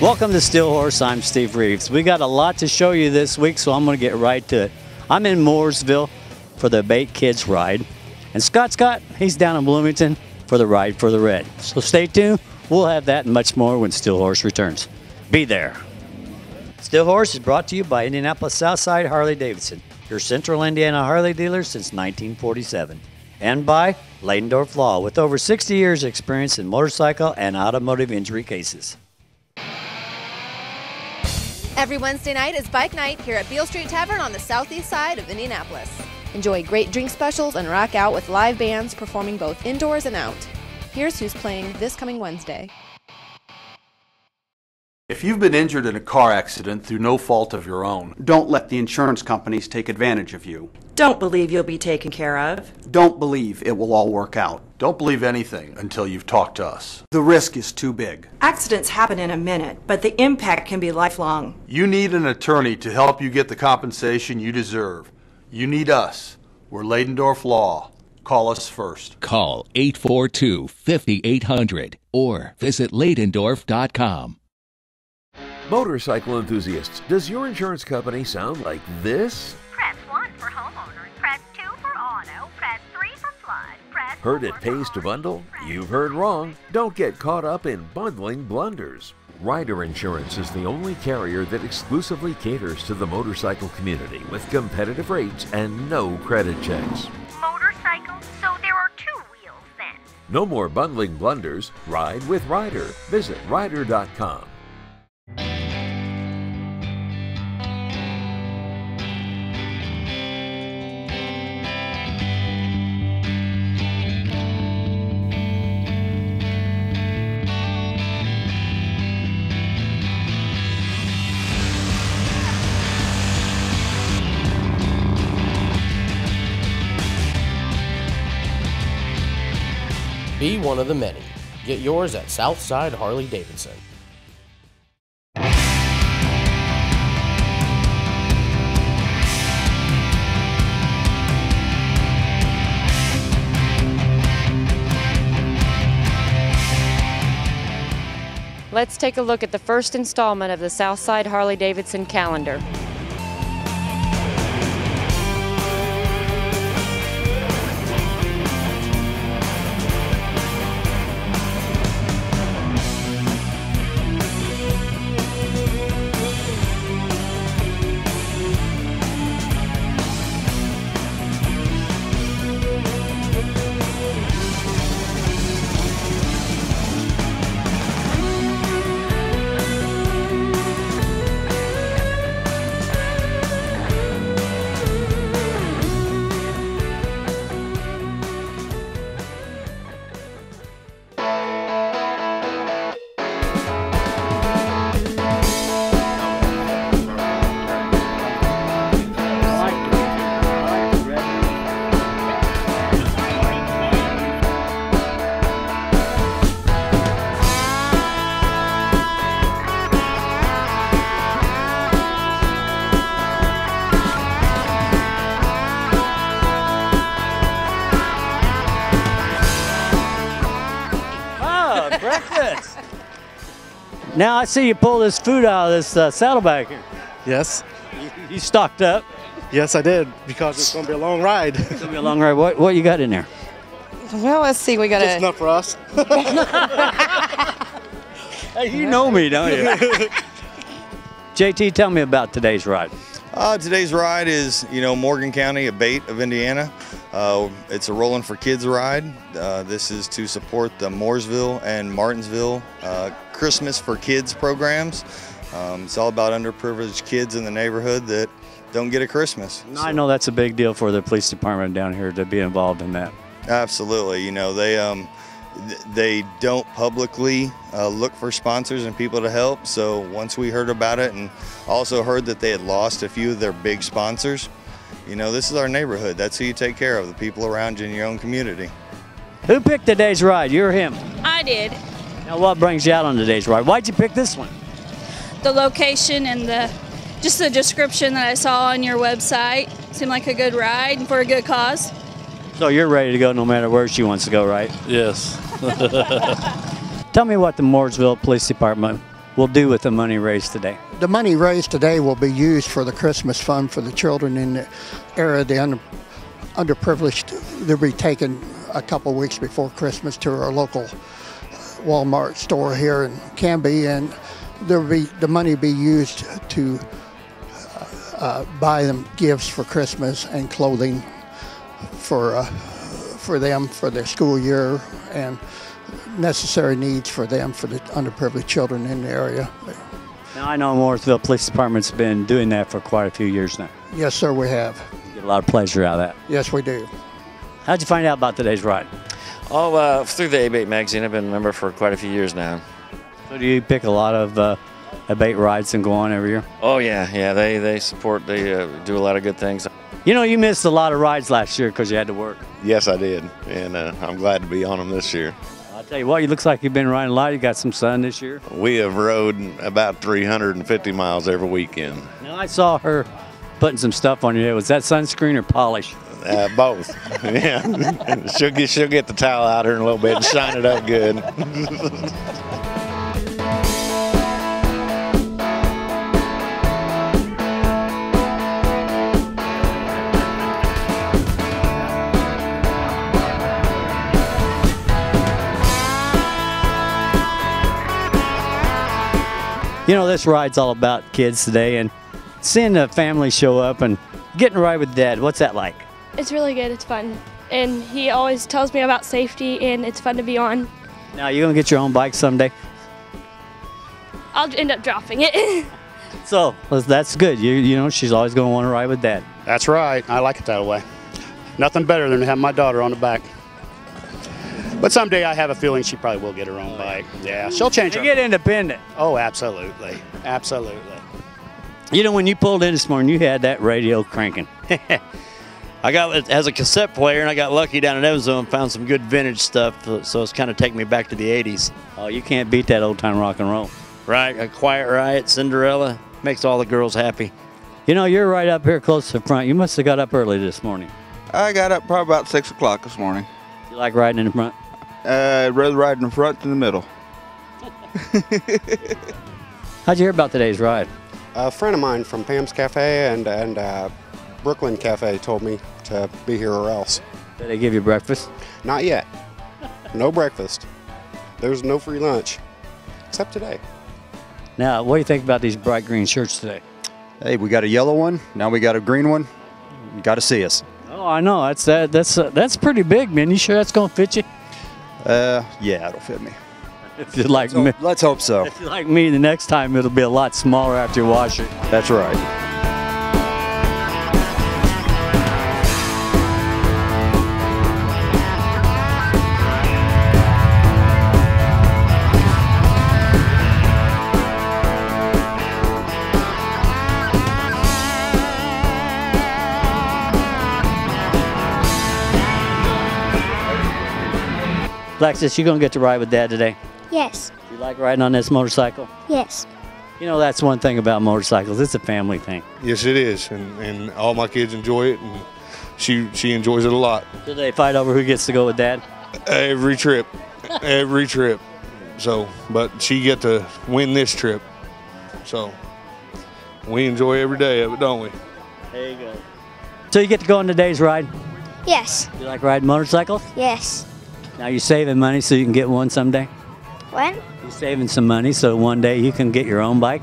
Welcome to Steel Horse. I'm Steve Reeves. We got a lot to show you this week, so I'm going to get right to it. I'm in Mooresville for the Bait Kids ride, and Scott, he's down in Bloomington for the Ride for the Red. So stay tuned. We'll have that and much more when Steel Horse returns. Be there. Steel Horse is brought to you by Indianapolis Southside Harley-Davidson, your Central Indiana Harley dealer since 1947, and by Leidendorf Law, with over 60 years experience in motorcycle and automotive injury cases. Every Wednesday night is bike night here at Beale Street Tavern on the southeast side of Indianapolis. Enjoy great drink specials and rock out with live bands performing both indoors and out. Here's who's playing this coming Wednesday. If you've been injured in a car accident through no fault of your own, don't let the insurance companies take advantage of you. Don't believe you'll be taken care of. Don't believe it will all work out. don't believe anything until you've talked to us. The risk is too big. Accidents happen in a minute, but the impact can be lifelong. You need an attorney to help you get the compensation you deserve. You need us. We're Leidendorf Law. Call us first. Call 842-5800 or visit Leidendorf.com. Motorcycle enthusiasts, does your insurance company sound like this? Press 1 for homeowners, press 2 for auto, press 3 for flood, press Heard 4 it for pays to home, bundle? press You've heard 5. wrong. Don't get caught up in bundling blunders. Ryder Insurance is the only carrier that exclusively caters to the motorcycle community with competitive rates and no credit checks. Motorcycles, so there are 2 wheels then. No more bundling blunders. Ride with Ryder. Visit Ryder.com. Be one of the many. Get yours at Southside Harley-Davidson. Let's take a look at the first installment of the Southside Harley-Davidson calendar. Breakfast. Now I see you pull this food out of this saddlebag here. Yes. You stocked up. Yes, I did, because it's going to be a long ride. It's going to be a long ride. What you got in there? Well, let's see. We got Just enough for us. Hey, you know me, don't you? JT, tell me about today's ride. Today's ride is, Morgan County, a bait of Indiana. It's a Rolling for Kids ride. This is to support the Mooresville and Martinsville Christmas for Kids programs. It's all about underprivileged kids in the neighborhood that don't get a Christmas. I know that's a big deal for the police department down here to be involved in that. Absolutely. They don't publicly look for sponsors and people to help. So once we heard about it and also heard that they had lost a few of their big sponsors, this is our neighborhood. That's who you take care of, the people around you in your own community. Who picked today's ride? You or him? I did. Now what brings you out on today's ride? Why'd you pick this one? The location and just the description that I saw on your website seemed like a good ride and for a good cause. So you're ready to go no matter where she wants to go, right? Yes. Tell me what the Mooresville Police Department will do with the money raised today? The money raised today will be used for the Christmas fund for the children in the area, the underprivileged. They'll be taken a couple weeks before Christmas to our local Walmart store here in Canby, and the money be used to buy them gifts for Christmas and clothing for them for their school year, and necessary needs for them for the underprivileged children in the area. Now, I know Mooresville Police Department's been doing that for quite a few years now. Yes, sir, we have. You get a lot of pleasure out of that. Yes, we do. How'd you find out about today's ride? Oh, through the Abate magazine. I've been a member for quite a few years now. So do you pick a lot of Abate rides and go on every year? Oh, yeah. They support, they do a lot of good things. You know, you missed a lot of rides last year because you had to work. Yes, I did, and I'm glad to be on them this year. I'll tell you what, it looks like you've been riding a lot. You got some sun this year. We have rode about 350 miles every weekend. Now, I saw her putting some stuff on your head. Was that sunscreen or polish? Both. Yeah. she'll get the towel out here in a little bit and shine it up good. You know, this ride's all about kids today, and seeing the family show up and getting a ride with Dad, what's that like? It's really good. It's fun. And he always tells me about safety, and it's fun to be on. Now, you going to get your own bike someday? I'll end up dropping it. So, that's good. You know, she's always going to want to ride with Dad. That's right. I like it that way. Nothing better than to have my daughter on the back. But someday I have a feeling she probably will get her own bike. Yeah, she'll change her. You get independent. Oh, absolutely. Absolutely. You know, when you pulled in this morning, you had that radio cranking. I got it as a cassette player, and I got lucky down in Evansville and found some good vintage stuff, so it's kind of taking me back to the 80s. Oh, you can't beat that old-time rock and roll. Right, a Quiet Riot, Cinderella, makes all the girls happy. You know, you're right up here close to the front. You must have got up early this morning. I got up probably about 6 o'clock this morning. You like riding in the front? I'd rather ride in the front than the middle. How'd you hear about today's ride? A friend of mine from Pam's Cafe and Brooklyn Cafe told me to be here or else. Did they give you breakfast? Not yet. No breakfast. There's no free lunch, except today. Now, what do you think about these bright green shirts today? Hey, we got a yellow one. Now we got a green one. You got to see us. Oh, I know. That's pretty big, man. You sure that's going to fit you? Yeah, it'll fit me. If you're like me, let's hope so. If you're like me, the next time it'll be a lot smaller after you wash it. That's right. Alexis, you gonna get to ride with Dad today? Yes. You like riding on this motorcycle? Yes. You know, that's one thing about motorcycles. It's a family thing. Yes, it is, and all my kids enjoy it, and she enjoys it a lot. Do they fight over who gets to go with Dad? Every trip, every trip. So, but she get to win this trip, so we enjoy every day of it, don't we? There you go. So you get to go on today's ride? Yes. You like riding motorcycles? Yes. Now you're saving money so you can get one someday? What? You're saving some money so one day you can get your own bike?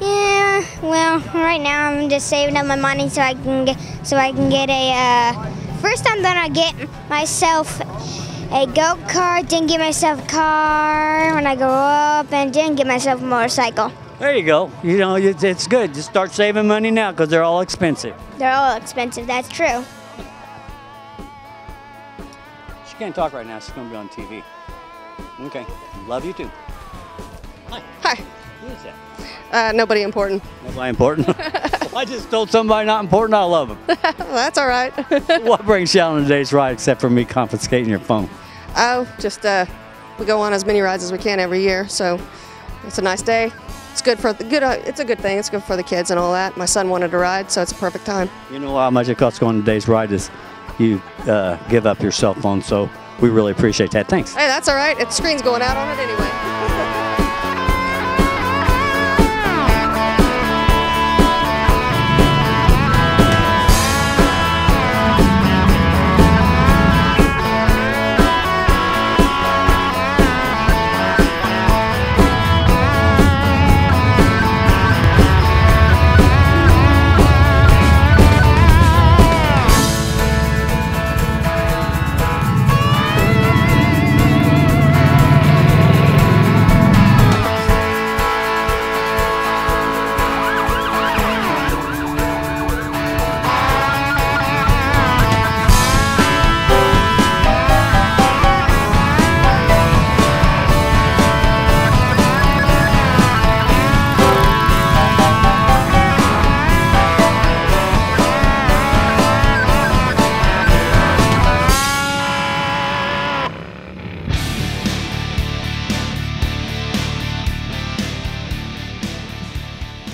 Yeah, well, right now I'm just saving up my money so I can get a first I'm gonna get myself a go-kart, then get myself a car when I grow up, and then get myself a motorcycle. There you go. You know, it's good. Just start saving money now because they're all expensive. They're all expensive, that's true. She can't talk right now. She's going to be on TV. Okay. Love you too. Hi. Hi. Who is that? Nobody important. Nobody important? Well, I just told somebody not important I love them. That's all right. What brings you out on today's ride except for me confiscating your phone? Oh, just we go on as many rides as we can every year, so it's a nice day. It's good for it's a good thing. It's good for the kids and all that. My son wanted to ride, so it's a perfect time. You know how much it costs to go on today's ride is you give up your cell phone, so we really appreciate that. Thanks. Hey, that's all right. The screen's going out on it anyway.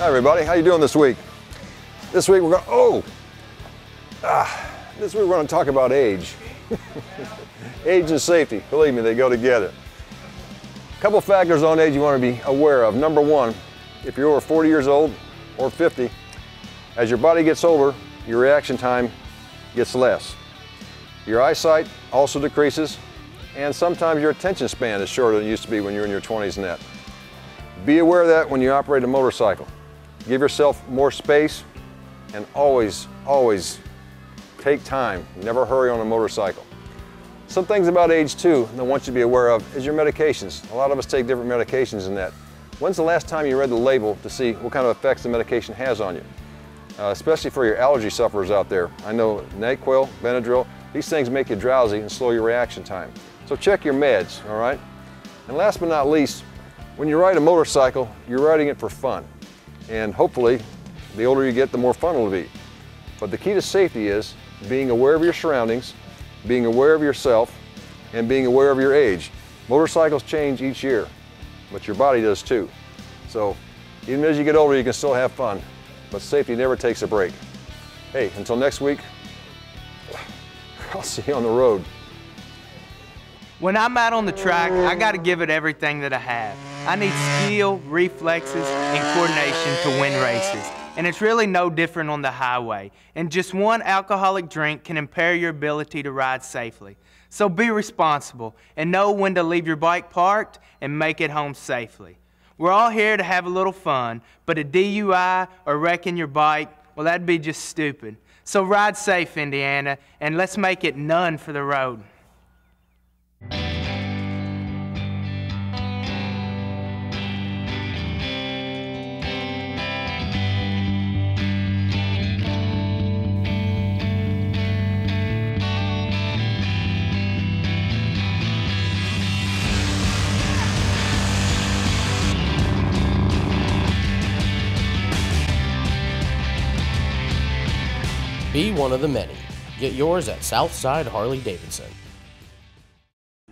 Hi everybody, how you doing this week? This week we're going this week we're going to talk about age. Age and safety, believe me, they go together. A couple factors on age you want to be aware of. Number one, if you're over 40 years old or 50, as your body gets older, your reaction time gets less. Your eyesight also decreases, and sometimes your attention span is shorter than it used to be when you're in your 20s and that. Be aware of that when you operate a motorcycle. Give yourself more space, and always, always take time. Never hurry on a motorcycle. Some things about age too that I want you to be aware of is your medications. A lot of us take different medications in that. When's the last time you read the label to see what kind of effects the medication has on you? Especially for your allergy sufferers out there. I know NyQuil, Benadryl, these things make you drowsy and slow your reaction time. So check your meds, all right? And last but not least, when you ride a motorcycle, you're riding it for fun. And hopefully, the older you get, the more fun it'll be. But the key to safety is being aware of your surroundings, being aware of yourself, and being aware of your age. Motorcycles change each year, but your body does too. So even as you get older, you can still have fun, but safety never takes a break. Hey, until next week, I'll see you on the road. When I'm out on the track, I got to give it everything that I have. I need skill, reflexes, and coordination to win races. And it's really no different on the highway. And just one alcoholic drink can impair your ability to ride safely. So be responsible and know when to leave your bike parked and make it home safely. We're all here to have a little fun, but a DUI or wrecking your bike, well, that'd be just stupid. So ride safe, Indiana, and let's make it none for the road. Be one of the many. Get yours at Southside Harley-Davidson.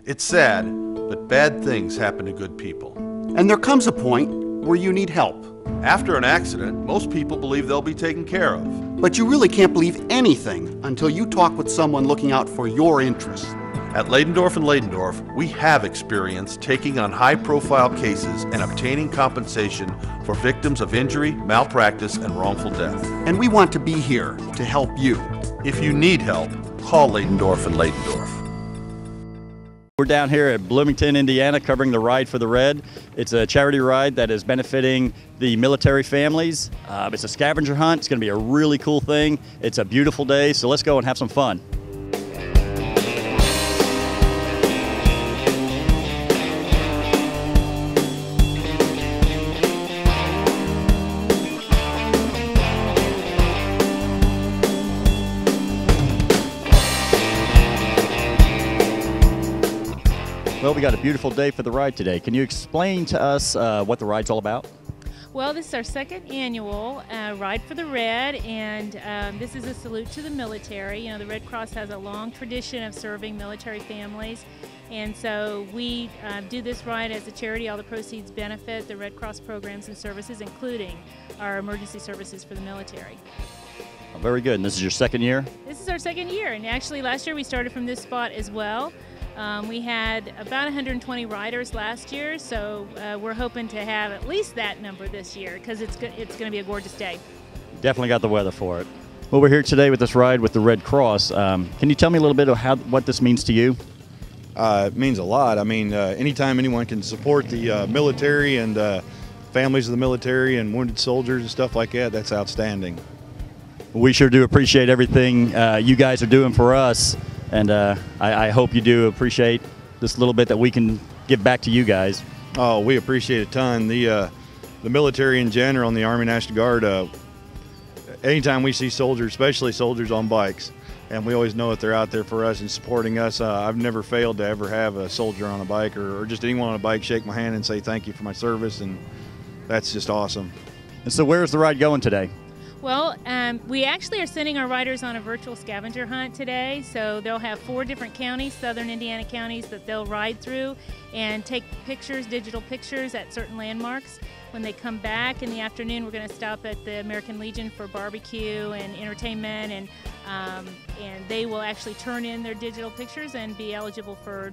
It's sad, but bad things happen to good people. And there comes a point where you need help. After an accident, most people believe they'll be taken care of. But you really can't believe anything until you talk with someone looking out for your interests. At Ladendorf & Ladendorf, we have experience taking on high-profile cases and obtaining compensation for victims of injury, malpractice, and wrongful death. And we want to be here to help you. If you need help, call Ladendorf & Ladendorf. We're down here at Bloomington, Indiana, covering the Ride for the Red. It's a charity ride that is benefiting the military families. It's a scavenger hunt. It's going to be a really cool thing. It's a beautiful day, so let's go and have some fun. Well, we got a beautiful day for the ride today. Can you explain to us what the ride's all about? Well, this is our second annual Ride for the Red, and this is a salute to the military. You know, the Red Cross has a long tradition of serving military families, and so we do this ride as a charity. All the proceeds benefit the Red Cross programs and services, including our emergency services for the military. Oh, very good. And this is your second year? This is our second year, and actually last year we started from this spot as well. We had about 120 riders last year, so we're hoping to have at least that number this year because it's going to be a gorgeous day. Definitely got the weather for it. Well, we're here today with this ride with the Red Cross. Can you tell me a little bit of what this means to you? It means a lot. I mean, anytime anyone can support the military and families of the military and wounded soldiers and stuff like that, that's outstanding. We sure do appreciate everything you guys are doing for us. And I hope you do appreciate this little bit that we can give back to you guys. Oh, we appreciate a ton. The military in general and the Army National Guard, anytime we see soldiers, especially soldiers on bikes, and we always know that they're out there for us and supporting us. I've never failed to ever have a soldier on a bike or just anyone on a bike shake my hand and say thank you for my service, and that's just awesome. And so where's the ride going today? Well, we actually are sending our riders on a virtual scavenger hunt today. So they'll have 4 different counties, southern Indiana counties, that they'll ride through and take pictures, digital pictures at certain landmarks. When they come back in the afternoon, we're going to stop at the American Legion for barbecue and entertainment, and they will actually turn in their digital pictures and be eligible for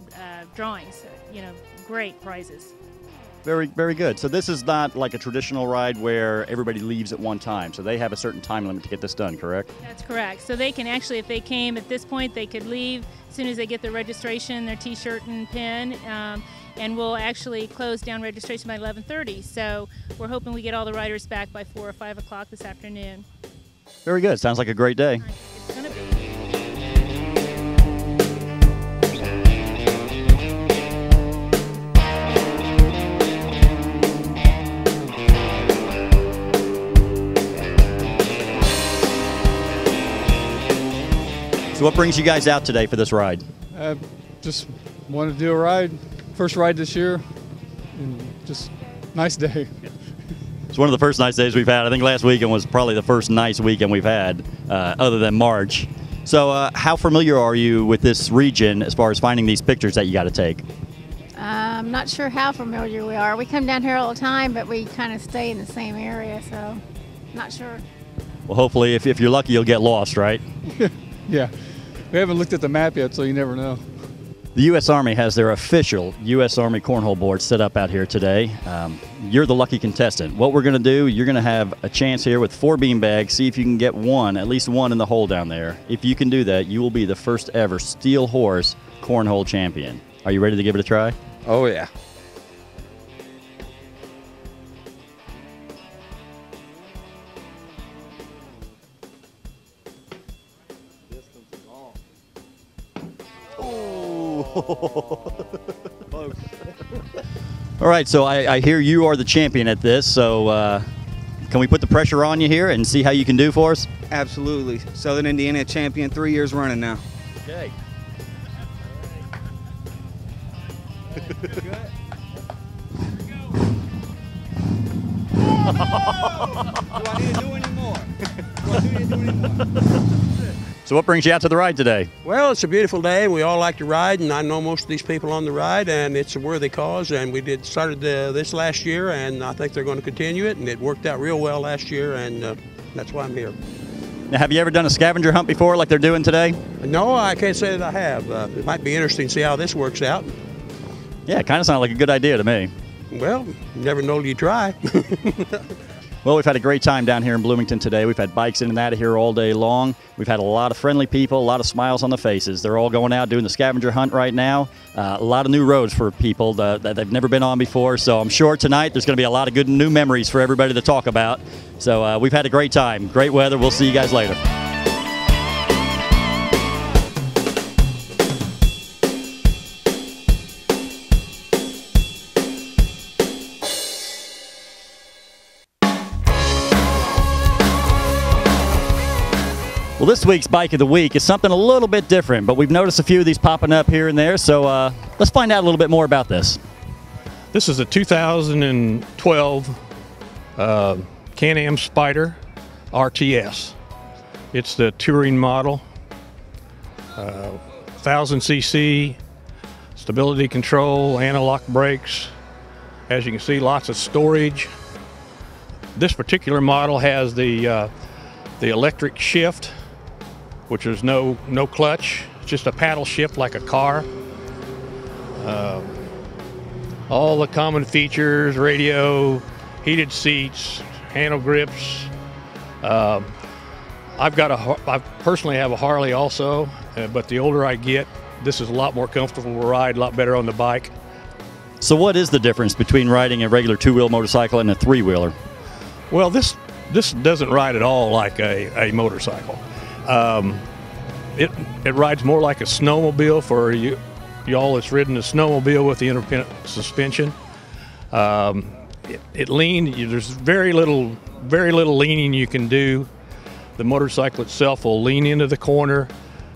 drawings. You know, great prizes. Very, very good. So this is not like a traditional ride where everybody leaves at one time. So they have a certain time limit to get this done, correct? That's correct. So they can actually, if they came at this point, they could leave as soon as they get their registration, their T-shirt and pin, and we'll actually close down registration by 11:30. So we're hoping we get all the riders back by 4 or 5 o'clock this afternoon. Very good. Sounds like a great day. It's going to be. So what brings you guys out today for this ride? Just wanted to do a ride, first ride this year, and just nice day. It's one of the first nice days we've had. I think last weekend was probably the first nice weekend we've had, other than March. So how familiar are you with this region as far as finding these pictures that you got to take? I'm not sure how familiar we are. We come down here all the time, but we kind of stay in the same area, so not sure. Well, hopefully, if you're lucky, you'll get lost, right? Yeah. We haven't looked at the map yet, so you never know. The U.S. Army has their official U.S. Army Cornhole board set up out here today. You're the lucky contestant. What we're going to do, you're going to have a chance here with 4 beanbags. See if you can get one, at least one in the hole down there. If you can do that, you will be the first ever Steel Horse Cornhole champion. Are you ready to give it a try? Oh, yeah. All right, so I hear you are the champion at this, so can we put the pressure on you here and see how you can do for us? Absolutely. Southern Indiana champion 3 years running now. Okay. Do I need to do any more? Do I need to do any more? So what brings you out to the ride today? Well, it's a beautiful day. We all like to ride, and I know most of these people on the ride, and it's a worthy cause. And we started this last year, and I think they're going to continue it. And it worked out real well last year, and that's why I'm here. Now, have you ever done a scavenger hunt before, like they're doing today? No, I can't say that I have. It might be interesting to see how this works out. Yeah, it kind of sounded like a good idea to me. Well, you never know till you try. Well, we've had a great time down here in Bloomington today. We've had bikes in and out of here all day long. We've had a lot of friendly people, a lot of smiles on the faces. They're all going out doing the scavenger hunt right now. A lot of new roads for people that they've never been on before. So I'm sure tonight there's going to be a lot of good new memories for everybody to talk about. So we've had a great time. Great weather. We'll see you guys later. Well, this week's Bike of the Week is something a little bit different, but we've noticed a few of these popping up here and there, so let's find out a little bit more about this. This is a 2012 Can-Am Spyder RTS. It's the touring model, 1000cc, stability control, anti-lock brakes. As you can see, lots of storage. This particular model has the electric shift, which is no clutch, it's just a paddle shift like a car. All the common features: radio, heated seats, handle grips. I personally have a Harley also, but the older I get, this is a lot more comfortable to ride, a lot better on the bike. So what is the difference between riding a regular two-wheel motorcycle and a three-wheeler? Well, this doesn't ride at all like a motorcycle. It rides more like a snowmobile for y'all that's ridden a snowmobile with the independent suspension. It leans. There's very little leaning you can do. The motorcycle itself will lean into the corner,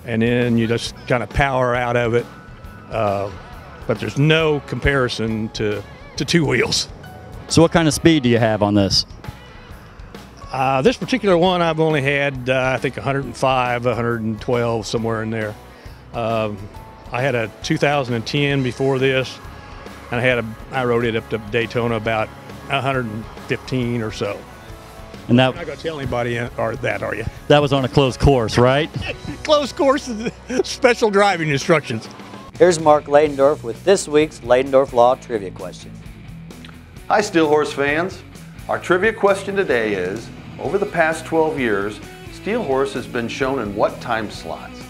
and then you just kind of power out of it. But there's no comparison to two wheels. So what kind of speed do you have on this? This particular one I've only had, I think 105, 112, somewhere in there. I had a 2010 before this, and I rode it up to Daytona about 115 or so. And You're not going to tell anybody are you? that was on a closed course, right? Closed course, special driving instructions. Here's Mark Leidendorf with this week's Leidendorf Law Trivia question. Hi, Steel Horse fans. Our trivia question today is, over the past 12 years, Steel Horse has been shown in what time slots?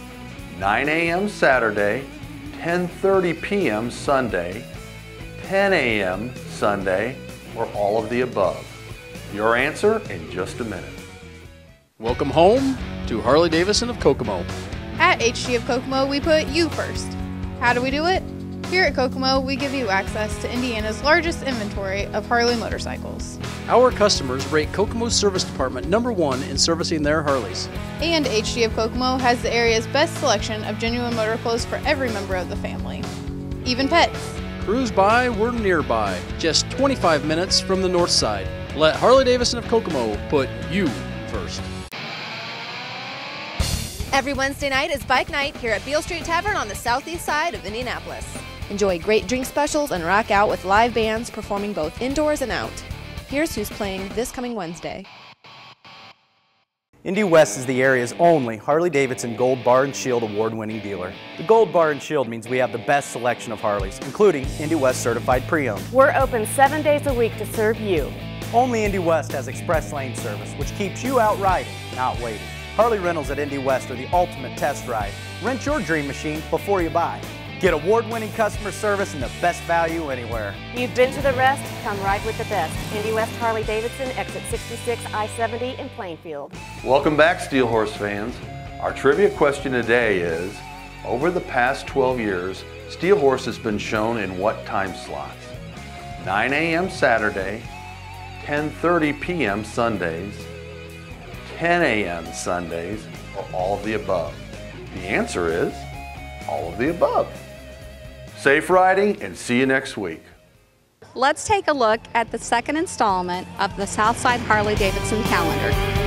9 a.m. Saturday, 10:30 p.m. Sunday, 10 a.m. Sunday, or all of the above? Your answer in just a minute. Welcome home to Harley-Davidson of Kokomo. At HG of Kokomo, we put you first. How do we do it? Here at Kokomo, we give you access to Indiana's largest inventory of Harley motorcycles. Our customers rate Kokomo's service department #1 in servicing their Harleys. And HG of Kokomo has the area's best selection of genuine motor clothes for every member of the family, even pets. Cruise by, we're nearby, just 25 minutes from the north side. Let Harley-Davidson of Kokomo put you first. Every Wednesday night is Bike Night here at Beale Street Tavern on the southeast side of Indianapolis. Enjoy great drink specials and rock out with live bands performing both indoors and out. Here's who's playing this coming Wednesday. Indy West is the area's only Harley-Davidson Gold Bar and Shield award-winning dealer. The Gold Bar and Shield means we have the best selection of Harleys, including Indy West certified pre-owned. We're open 7 days a week to serve you. Only Indy West has express lane service, which keeps you out riding, not waiting. Harley rentals at Indy West are the ultimate test ride. Rent your dream machine before you buy. Get award-winning customer service and the best value anywhere. You've been to the rest, come ride with the best. Indy West Harley-Davidson, exit 66 I-70 in Plainfield. Welcome back, Steel Horse fans. Our trivia question today is, over the past 12 years, Steel Horse has been shown in what time slots? 9 a.m. Saturday, 10:30 p.m. Sundays, 10 a.m. Sundays, or all of the above? The answer is all of the above. Safe riding and see you next week. Let's take a look at the second installment of the Southside Harley-Davidson calendar.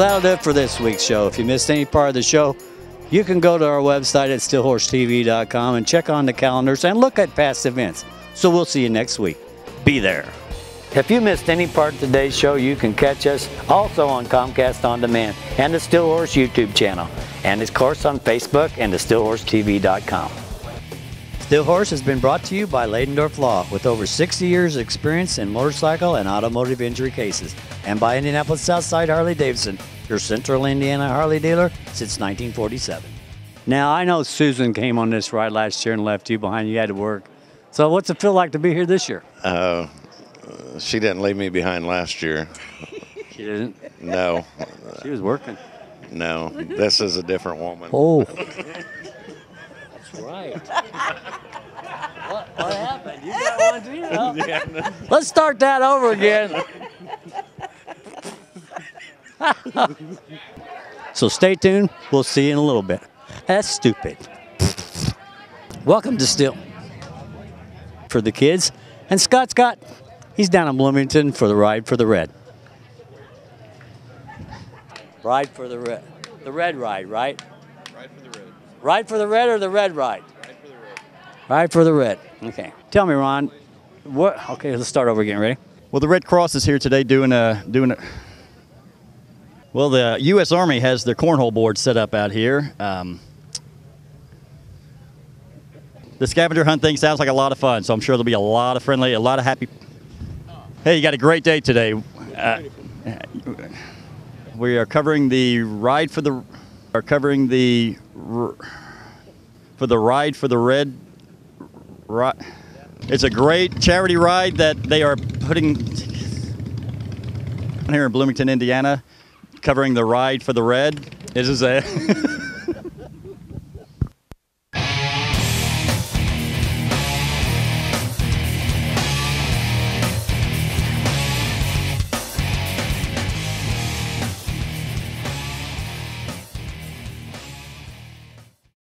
that'll do it for this week's show. If you missed any part of the show, you can go to our website at steelhorsetv.com and check on the calendars and look at past events. So we'll see you next week. Be there. If you missed any part of today's show, you can catch us also on Comcast On Demand and the Steel Horse YouTube channel, and of course on Facebook and the steelhorsetv.com. Steel Horse has been brought to you by Leidendorf Law with over 60 years of experience in motorcycle and automotive injury cases, and by Indianapolis Southside Harley-Davidson, your Central Indiana Harley dealer since 1947. Now, I know Susan came on this ride last year and left you behind. You had to work. So what's it feel like to be here this year? She didn't leave me behind last year. She didn't? No. She was working. No, this is a different woman. Oh. That's right. What happened? You got one too? Yeah. Let's start that over again. So stay tuned. We'll see you in a little bit. That's stupid. Welcome to Steel. For the kids. And Scott, he's down in Bloomington for the Ride for the Red. Ride for the Red. The Red Ride, right? Ride for the Red. Ride for the Red or the Red Ride? Ride for the Red. Ride for the Red. Okay. Tell me, Ron. What? Okay, let's start over again. Ready? Well, the Red Cross is here today doing a. Well, the U.S. Army has their cornhole board set up out here. The scavenger hunt thing sounds like a lot of fun, so I'm sure there'll be a lot of friendly, a lot of happy. Hey, you got a great day today. We are covering the ride for the. Are covering the. For the Ride for the Red. It's a great charity ride that they are putting here in Bloomington, Indiana, covering the Ride for the Red. This is a